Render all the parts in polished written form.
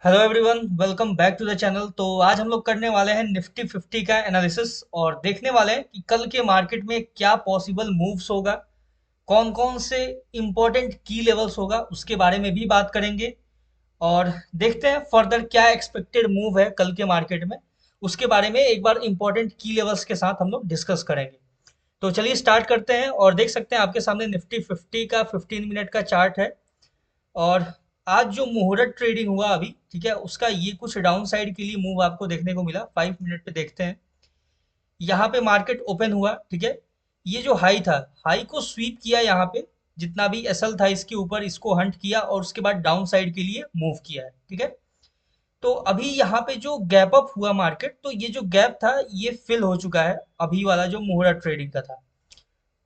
Hello everyone, welcome back to the channel. तो आज हम लोग करने वाले हैं निफ्टी 50 का एनालिसिस और देखने वाले हैं कि कल के मार्केट में क्या पॉसिबल मूव्स होगा, कौन कौन से इंपॉर्टेंट की लेवल्स होगा उसके बारे में भी बात करेंगे। और देखते हैं फर्दर क्या एक्सपेक्टेड मूव है कल के मार्केट में, उसके बारे में एक बार इंपॉर्टेंट की लेवल्स के साथ हम लोग डिस्कस करेंगे। तो चलिए स्टार्ट करते हैं और देख सकते हैं आपके सामने निफ्टी 50 का 15 मिनट का चार्ट है। और आज जो मुहूर्त ट्रेडिंग हुआ अभी, ठीक है, उसका ये कुछ डाउन साइड के लिए मूव आपको देखने को मिला। 5 मिनट पे देखते हैं। यहाँ पे मार्केट ओपन हुआ, ठीक है। ये जो हाई था, हाई को स्वीप किया यहाँ पे, जितना भी एसएल था इसके ऊपर इसको हंट किया और उसके बाद डाउन साइड के लिए मूव किया है, ठीक है। तो अभी यहाँ पे जो गैप अप हुआ मार्केट, तो ये जो गैप था ये फिल हो चुका है अभी वाला जो मुहूर्त ट्रेडिंग का था।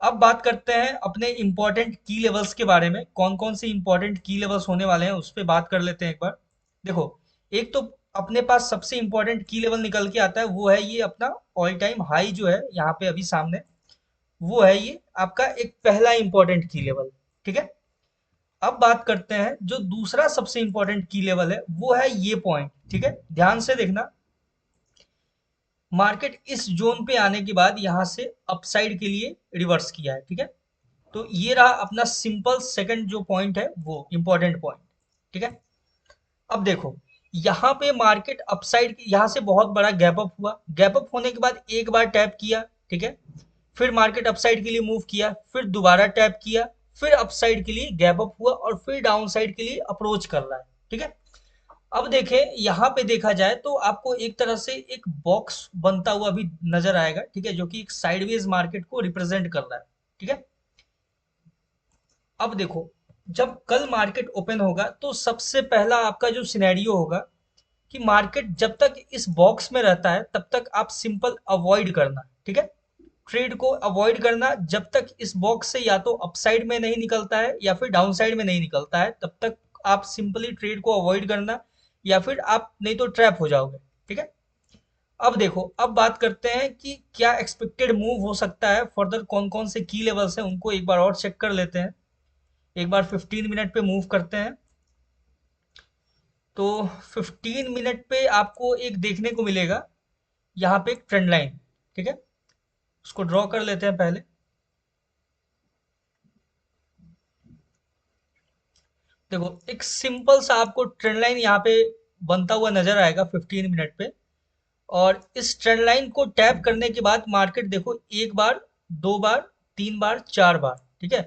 अब बात करते हैं अपने इंपॉर्टेंट की लेवल्स के बारे में, कौन कौन से इंपॉर्टेंट की लेवल्स होने वाले हैं उस पर बात कर लेते हैं एक बार। देखो, एक तो अपने पास सबसे इंपॉर्टेंट की लेवल निकल के आता है, वो है ये अपना ऑल टाइम हाई जो है यहाँ पे अभी सामने। वो है ये आपका एक पहला इंपॉर्टेंट की लेवल, ठीक है। अब बात करते हैं जो दूसरा सबसे इंपॉर्टेंट की लेवल है, वो है ये पॉइंट, ठीक है। ध्यान से देखना, मार्केट इस जोन पे आने के बाद यहाँ से अपसाइड के लिए रिवर्स किया है, ठीक है। तो ये रहा अपना सिंपल सेकंड जो पॉइंट है, वो इंपॉर्टेंट पॉइंट, ठीक है। अब देखो, यहाँ पे मार्केट अपसाइड यहाँ से बहुत बड़ा गैप अप हुआ, गैप अप होने के बाद एक बार टैप किया, ठीक है। फिर मार्केट अपसाइड के लिए मूव किया, फिर दोबारा टैप किया, फिर अपसाइड के लिए गैप अप हुआ और फिर डाउन साइड के लिए अप्रोच कर रहा है, ठीक है। अब देखें, यहाँ पे देखा जाए तो आपको एक तरह से एक बॉक्स बनता हुआ भी नजर आएगा, ठीक है, जो कि एक साइडवेज मार्केट को रिप्रेजेंट कर रहा है, ठीक है। अब देखो, जब कल मार्केट ओपन होगा तो सबसे पहला आपका जो सिनेरियो होगा कि मार्केट जब तक इस बॉक्स में रहता है तब तक आप सिंपल अवॉइड करना, ठीक है। ट्रेड को अवॉइड करना जब तक इस बॉक्स से या तो अपसाइड में नहीं निकलता है या फिर डाउन साइड में नहीं निकलता है, तब तक आप सिंपली ट्रेड को अवॉइड करना, या फिर आप नहीं तो ट्रैप हो जाओगे, ठीक है। अब देखो, अब बात करते हैं कि क्या एक्सपेक्टेड मूव हो सकता है फर्दर, कौन कौन से की लेवल्स हैं उनको एक बार और चेक कर लेते हैं। एक बार 15 मिनट पे मूव करते हैं। तो 15 मिनट पे आपको एक देखने को मिलेगा यहाँ पे एक ट्रेंड लाइन, ठीक है। उसको ड्रॉ कर लेते हैं पहले। देखो, एक सिंपल सा आपको ट्रेंड लाइन यहाँ पे बनता हुआ नजर आएगा 15 मिनट पे। और इस ट्रेंड लाइन को टैप करने के बाद मार्केट देखो, एक बार, दो बार, तीन बार, चार बार, ठीक है।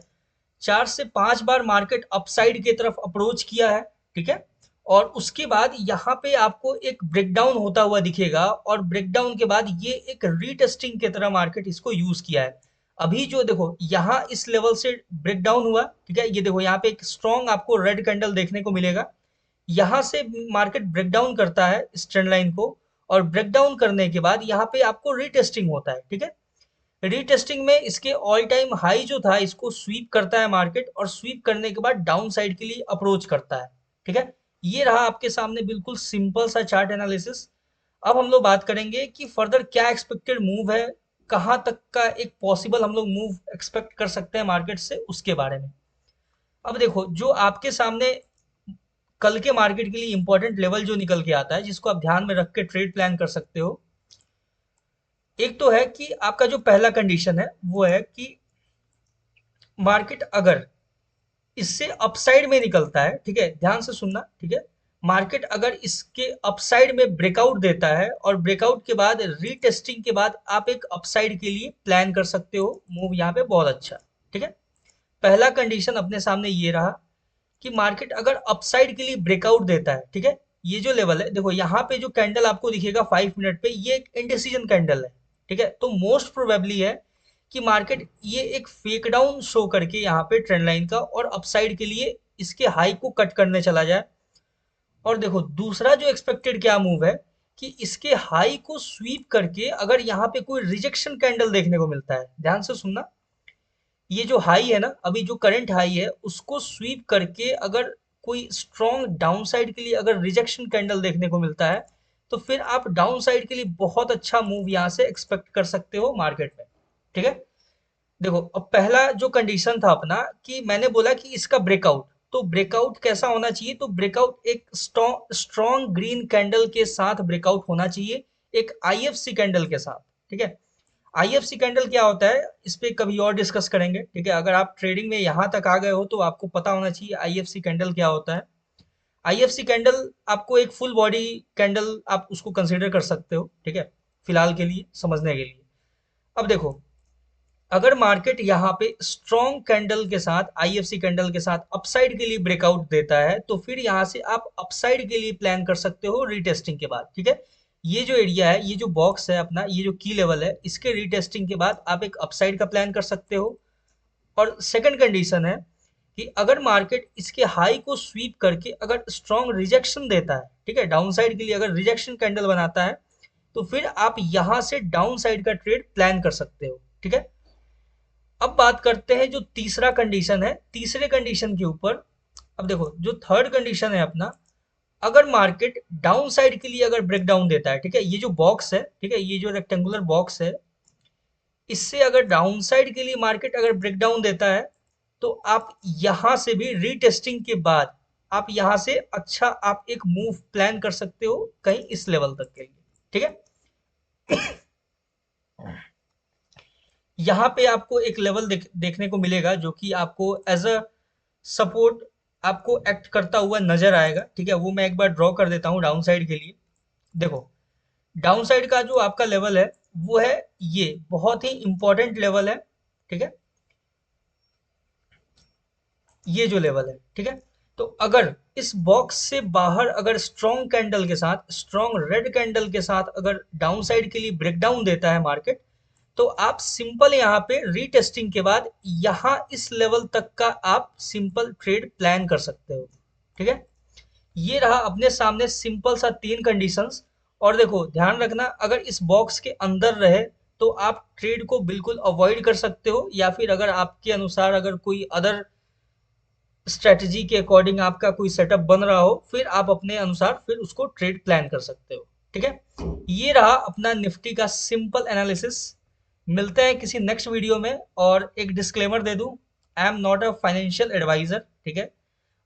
4 से 5 बार मार्केट अपसाइड की तरफ अप्रोच किया है, ठीक है। और उसके बाद यहाँ पे आपको एक ब्रेकडाउन होता हुआ दिखेगा और ब्रेकडाउन के बाद ये एक रीटेस्टिंग की तरह मार्केट इसको यूज किया है। अभी जो देखो यहाँ इस लेवल से ब्रेकडाउन हुआ, ठीक है, ये देखो यहाँ पे एक स्ट्रॉन्ग आपको रेड कैंडल देखने को मिलेगा। यहाँ से मार्केट ब्रेकडाउन करता है इस ट्रेंड लाइन को, और ब्रेकडाउन करने के बाद यहाँ पे आपको रीटेस्टिंग होता है, ठीक है। रीटेस्टिंग में इसके ऑल टाइम हाई जो था इसको स्वीप करता है मार्केट, और स्वीप करने के बाद डाउन साइड के लिए अप्रोच करता है, ठीक है। ये रहा आपके सामने बिल्कुल सिंपल सा चार्ट एनालिसिस। अब हम लोग बात करेंगे कि फर्दर क्या एक्सपेक्टेड मूव है, कहां तक का एक पॉसिबल हम लोग मूव एक्सपेक्ट कर सकते हैं मार्केट से, उसके बारे में। अब देखो, जो आपके सामने कल के मार्केट के लिए इंपॉर्टेंट लेवल जो निकल के आता है, जिसको आप ध्यान में रख के ट्रेड प्लान कर सकते हो, एक तो है कि आपका जो पहला कंडीशन है वो है कि मार्केट अगर इससे अपसाइड में निकलता है, ठीक है, ध्यान से सुनना, ठीक है। मार्केट अगर इसके अपसाइड में ब्रेकआउट देता है और ब्रेकआउट के बाद रीटेस्टिंग के बाद आप एक अपसाइड के लिए प्लान कर सकते हो मूव, यहाँ पे बहुत अच्छा, ठीक है। पहला कंडीशन अपने सामने ये रहा कि मार्केट अगर अपसाइड के लिए ब्रेकआउट देता है, ठीक है। ये जो लेवल है देखो, यहाँ पे जो कैंडल आपको दिखेगा 5 मिनट पे, ये एक इंडिसीजन कैंडल है, ठीक है। तो मोस्ट प्रोबेबली है कि मार्केट ये एक फेक डाउन शो करके यहाँ पे ट्रेंड लाइन का और अपसाइड के लिए इसके हाई को कट करने चला जाए। और देखो, दूसरा जो एक्सपेक्टेड क्या मूव है कि इसके हाई को स्वीप करके अगर यहाँ पे कोई रिजेक्शन कैंडल देखने को मिलता है, ध्यान से सुनना, ये जो हाई है ना, अभी जो करंट हाई है उसको स्वीप करके अगर कोई स्ट्रॉन्ग डाउन साइड के लिए अगर रिजेक्शन कैंडल देखने को मिलता है, तो फिर आप डाउन साइड के लिए बहुत अच्छा मूव यहाँ से एक्सपेक्ट कर सकते हो मार्केट में, ठीक है। देखो, अब पहला जो कंडीशन था अपना कि मैंने बोला कि इसका ब्रेकआउट, तो ब्रेकआउट कैसा होना चाहिए? तो ब्रेकआउट एक स्ट्रॉन्ग ग्रीन कैंडल के साथ ब्रेकआउट होना चाहिए, एक आईएफसी कैंडल के साथ। ठीक है, आईएफसी कैंडल क्या होता है इस पे कभी और डिस्कस करेंगे। ठीक है, अगर आप ट्रेडिंग में यहाँ तक आ गए हो तो आपको पता होना चाहिए आईएफसी कैंडल क्या होता है। आईएफसी कैंडल आपको एक फुल बॉडी कैंडल आप उसको कंसीडर कर सकते हो। ठीक है, फिलहाल के लिए समझने के लिए। अब देखो, अगर मार्केट यहाँ पे स्ट्रॉन्ग कैंडल के साथ, आईएफसी कैंडल के साथ अपसाइड के लिए ब्रेकआउट देता है, तो फिर यहाँ से आप अपसाइड के लिए प्लान कर सकते हो रीटेस्टिंग के बाद। ठीक है, ये जो एरिया है, ये जो बॉक्स है अपना, ये जो की लेवल है, इसके रीटेस्टिंग के बाद आप एक अपसाइड का प्लान कर सकते हो। और सेकंड कंडीशन है कि अगर मार्केट इसके हाई को स्वीप करके अगर स्ट्रॉन्ग रिजेक्शन देता है, ठीक है, डाउन साइड के लिए अगर रिजेक्शन कैंडल बनाता है, तो फिर आप यहां से डाउन साइड का ट्रेड प्लान कर सकते हो। ठीक है, अब बात करते हैं जो तीसरा कंडीशन है, तीसरे कंडीशन के ऊपर। अब देखो, जो थर्ड कंडीशन है अपना, अगर मार्केट डाउन साइड के लिए अगर ब्रेक डाउन देता है, ठीक है, ये जो बॉक्स है, ठीक है, ये जो रेक्टेंगुलर बॉक्स है, इससे अगर डाउन साइड के लिए मार्केट अगर ब्रेक डाउन देता है, तो आप यहां से भी रीटेस्टिंग के बाद आप यहां से अच्छा आप एक मूव प्लान कर सकते हो कहीं इस लेवल तक के लिए। ठीक है, यहाँ पे आपको एक लेवल देखने को मिलेगा जो कि आपको एज अ सपोर्ट आपको एक्ट करता हुआ नजर आएगा। ठीक है, वो मैं एक बार ड्रॉ कर देता हूँ डाउन साइड के लिए। देखो, डाउन साइड का जो आपका लेवल है वो है ये, बहुत ही इंपॉर्टेंट लेवल है। ठीक है, ये जो लेवल है, ठीक है, तो अगर इस बॉक्स से बाहर अगर स्ट्रॉन्ग कैंडल के साथ, स्ट्रॉन्ग रेड कैंडल के साथ अगर डाउन साइड के लिए ब्रेकडाउन देता है मार्केट, तो आप सिंपल यहाँ पे रीटेस्टिंग के बाद यहाँ इस लेवल तक का आप सिंपल ट्रेड प्लान कर सकते हो। ठीक है, ये रहा अपने सामने सिंपल सा तीन कंडीशंस। और देखो, ध्यान रखना, अगर इस बॉक्स के अंदर रहे तो आप ट्रेड को बिल्कुल अवॉइड कर सकते हो, या फिर अगर आपके अनुसार अगर कोई अदर स्ट्रेटजी के अकॉर्डिंग आपका कोई सेटअप बन रहा हो, फिर आप अपने अनुसार फिर उसको ट्रेड प्लान कर सकते हो। ठीक है, ये रहा अपना निफ्टी का सिंपल एनालिसिस। मिलते हैं किसी नेक्स्ट वीडियो में। और एक डिस्क्लेमर दे दूं, I am not a financial adviser. ठीक है,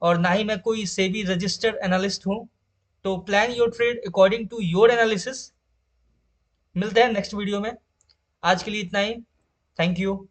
और ना ही मैं कोई सेबी रजिस्टर्ड एनालिस्ट हूं। तो plan your trade according to your analysis. मिलते हैं नेक्स्ट वीडियो में। आज के लिए इतना ही। Thank you.